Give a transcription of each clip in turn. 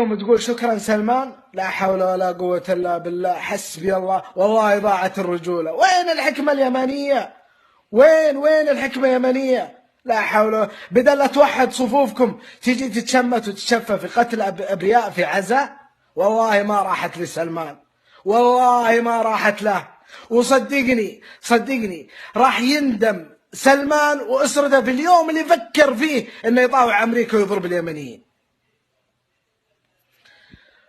تقوم تقول شكرا سلمان، لا حول ولا قوة إلا بالله، حسبي الله، والله ضاعت الرجولة. وين الحكمة اليمنية؟ وين الحكمة اليمنية؟ لا حول. بدل لا توحد صفوفكم تيجي تتشمت وتتشفى في قتل أبرياء في عزاء. والله ما راحت لسلمان، والله ما راحت له. وصدقني راح يندم سلمان وأسرته في اليوم اللي فكر فيه انه يطاوع امريكا ويضرب اليمنيين.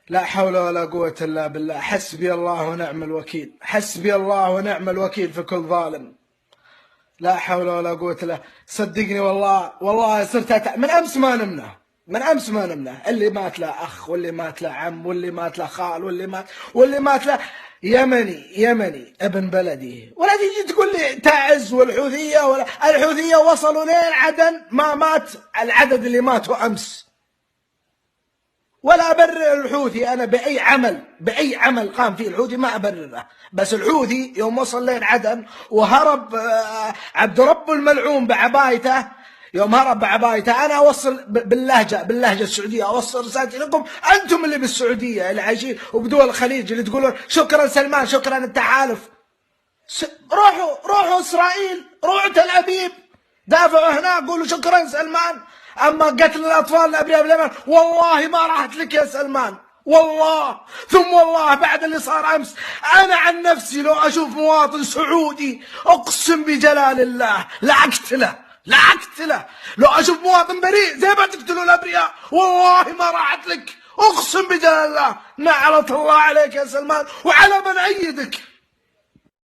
لا حول ولا قوة الا بالله، حسبي الله ونعم الوكيل، حسبي الله ونعم الوكيل في كل ظالم. لا حول ولا قوة الا. صدقني والله صرت من امس ما نمنا، اللي مات له اخ، واللي مات له عم، واللي مات له خال، واللي مات له يمني ابن بلدي. ولا تيجي تقول لي تعز والحوثية، ولا الحوثية وصلوا لين عدن ما مات العدد اللي ماتوا امس. ولا أبرر الحوثي أنا بأي عمل قام فيه الحوثي، ما أبرره. بس الحوثي يوم وصل لين عدن وهرب عبد رب الملعون بعبايته، يوم هرب بعبايته، أنا أوصل باللهجة السعودية، أوصل رسالتي لكم أنتم اللي بالسعودية اللي عايشين وبدول الخليج اللي تقولون شكرا سلمان، شكرا التحالف. روحوا إسرائيل، روحوا تل أبيب، دافعوا هناك، قولوا شكرا سلمان. أما قتل الأطفال الأبرياء في اليمن والله ما راحت لك يا سلمان، والله ثم والله بعد اللي صار أمس. أنا عن نفسي لو أشوف مواطن سعودي أقسم بجلال الله لا أقتله. لو أشوف مواطن بريء زي ما تقتلوا الأبرياء والله ما راحت لك، أقسم بجلال الله. نعلة الله عليك يا سلمان وعلى من أيدك.